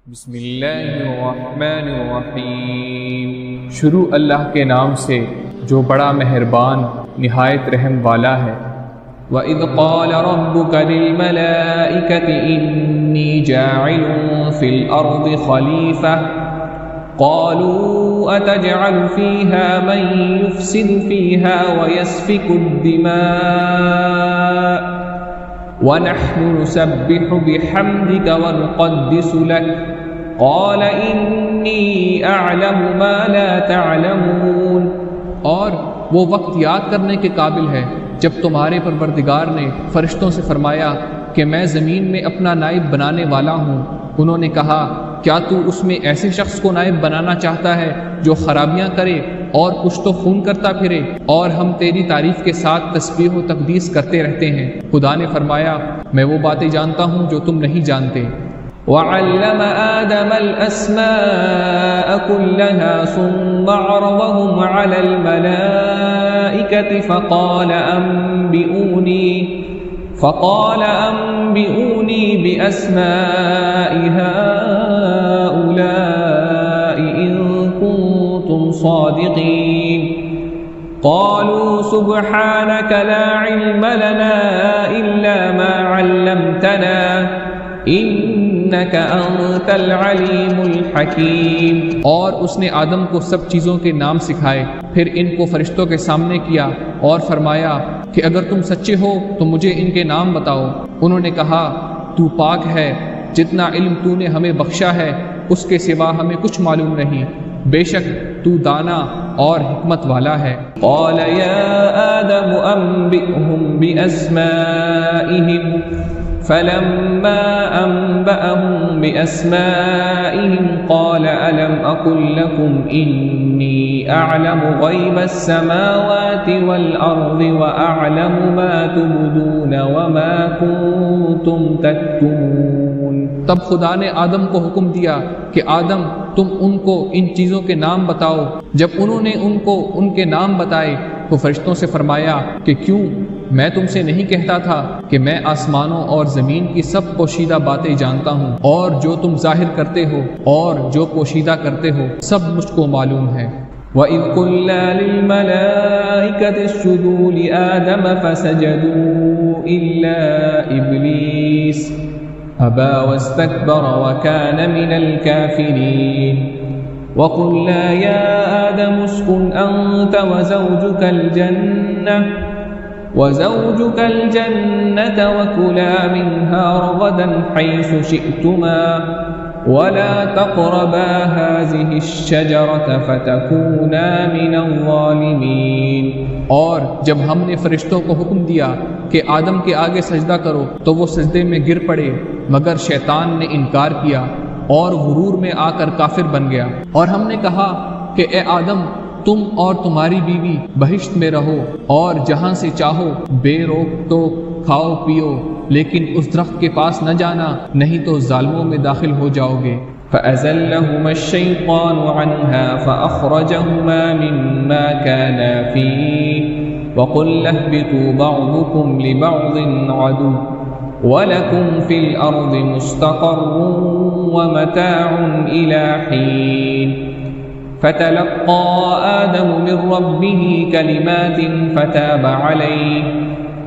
بسم اللہ الرحمن الرحیم، شروع اللہ کے نام سے جو بڑا مہربان نہایت رحم والا ہے۔ وَإِذْ قَالَ رَبُّكَ لِلْمَلَائِكَةِ إِنِّي جَاعِلٌ فِي الْأَرْضِ خَلِيفَةً قَالُوا أَتَجْعَلُ فِيهَا مَن يُفْسِدُ فِيهَا وَيَسْفِكُ الدِّمَاءَ وَنَحْنُ نُسَبِّحُ بِحَمْدِكَ وَنُقَدِّسُ لَكَ قَالَ إِنِّي أَعْلَمُ مَا لَا تَعْلَمُونَ۔ اور وہ وقت یاد کرنے کے قابل ہے جب تمہارے پروردگار نے فرشتوں سے فرمایا کہ میں زمین میں اپنا نائب بنانے والا ہوں۔ انہوں نے کہا کیا تو اس میں ایسے شخص کو نائب بنانا چاہتا ہے جو خرابیاں کرے اور کچھ تو خون کرتا پھرے، اور ہم تیری تعریف کے ساتھ تسبیح و تقدیس کرتے رہتے ہیں۔ خدا نے فرمایا میں وہ باتیں جانتا ہوں جو تم نہیں جانتے۔ وَعَلَّمَ آدَمَ الْأَسْمَاءَ كُلَّهَا ثُمَّ عَرَضَهُمْ عَلَى الْمَلَائِكَةِ فقال أنبئوني بأسماء هؤلاء إن كنتم صادقين قالوا سبحانك لا علم لنا إلا ما علمتنا إنك أنت العليم الحكيم۔ اور اس نے آدم کو سب چیزوں کے نام سکھائے، پھر ان کو فرشتوں کے سامنے کیا اور فرمایا کہ اگر تم سچے ہو تو مجھے ان کے نام بتاؤ۔ انہوں نے کہا تو پاک ہے، جتنا علم تو نے ہمیں بخشا ہے اس کے سوا ہمیں کچھ معلوم نہیں، بے شک تو دانا اور حکمت والا ہے۔ قال یا آدم انبئهم بأسمائهم فلما أنبأهم بأسمائهم قال ألم أقل لكم إني أعلم غيب السماوات والأرض وأعلم ما تبدون وما كنتم تكتمون۔ تب خدا نے آدم کو حکم دیا کہ آدم تم ان کو ان چیزوں کے نام بتاؤ۔ جب انہوں نے ان کو ان کے نام بتائے تو فرشتوں سے فرمایا کہ کیوں، میں تم سے نہیں کہتا تھا کہ میں آسمانوں اور زمین کی سب پوشیدہ باتیں جانتا ہوں، اور جو تم ظاہر کرتے ہو اور جو پوشیدہ کرتے ہو سب مجھ کو معلوم ہے۔ وَإِذْ قُلْنَا لِلْمَلَائِكَةِ اسْجُدُوا لِآدَمَ فَسَجَدُوا إِلَّا إِبْلِيسَ أَبَى وَاسْتَكْبَرَ وَكَانَ مِنَ الْكَافِرِينَ۔ وَقُلْنَا يَا آدَمُ اسْكُنْ أَنْتَ وزوجك الجنة وكلا منها رغدا حيث شئتما ولا تقربا هذه الشجرة فتكونا من الظالمين۔ اور جب ہم نے فرشتوں کو حکم دیا کہ آدم کے آگے سجدہ کرو تو وہ سجدے میں گر پڑے، مگر شیطان نے انکار کیا اور غرور میں آ کر کافر بن گیا۔ اور ہم نے کہا کہ اے آدم تم اور تمہاری بیوی بہشت میں رہو اور جہاں سے چاہو بے روک ٹوک کھاؤ پیو، لیکن اس درخت کے پاس نہ جانا نہیں تو ظالموں میں داخل ہو جاؤ گے۔ فَأَزَلَّهُمَا الشَّيْطَانُ عَنْهَا فَأَخْرَجَهُمَا مِمَّا كَانَا فِيهِ وَقُلْنَا اهْبِطُوا بَعْضُكُمْ لِبَعْضٍ عَدُوٌّ وَلَكُمْ فِي الْأَرْضِ مُسْتَقَرٌّ وَمَتَاعٌ إِلَى حِينٍ۔ فتلقى آدم من ربه كلمات فتاب عليه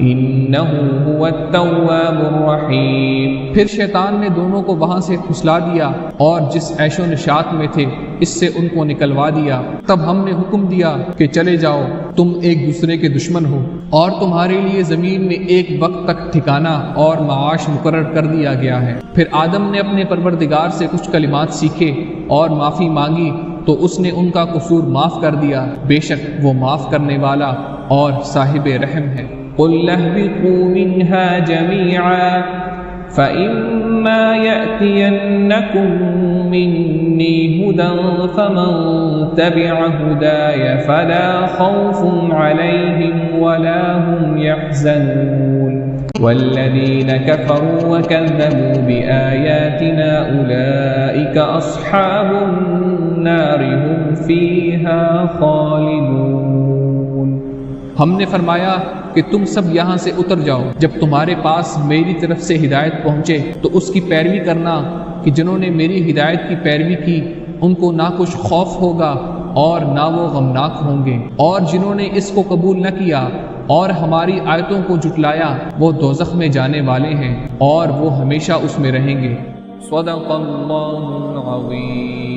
إنه هو التواب الرحيم۔ پھر شیطان نے دونوں کو وہاں سے کھسلا دیا اور جس عیش و نشاط میں تھے اس سے ان کو نکلوا دیا۔ تب ہم نے حکم دیا کہ چلے جاؤ، تم ایک دوسرے کے دشمن ہو، اور تمہارے لیے زمین میں ایک وقت تک ٹھکانہ اور معاش مقرر کر دیا گیا ہے۔ پھر آدم نے اپنے پروردگار سے کچھ کلمات سیکھے اور معافی مانگی تو اس نے ان کا قصور معاف کر دیا، بے شک وہ معاف کرنے والا اور صاحب رحم ہے۔ قُلْ اهْبِطُوا مِنْهَا جَمِيعًا فَإِمَّا يَأْتِيَنَّكُمْ مِنِّي هُدًى فَمَنْ تَبِعَ هُدَايَ فَلَا خَوْفٌ عَلَيْهِمْ وَلَا هُمْ يَحْزَنُونَ وَالَّذِينَ كَفَرُوا وَكَذَّبُوا بِآيَاتِنَا أُولَئِكَ أَصْحَابُ النَّارِ هُمْ فِيهَا خَالِدُونَ۔ ہم نے فرمایا کہ تم سب یہاں سے اتر جاؤ، جب تمہارے پاس میری طرف سے ہدایت پہنچے تو اس کی پیروی کرنا کہ جنہوں نے میری ہدایت کی پیروی کی ان کو نہ کچھ خوف ہوگا اور نہ وہ غمناک ہوں گے، اور جنہوں نے اس کو قبول نہ کیا اور ہماری آیتوں کو جھٹلایا وہ دوزخ میں جانے والے ہیں اور وہ ہمیشہ اس میں رہیں گے۔ صدق اللہ العظیم۔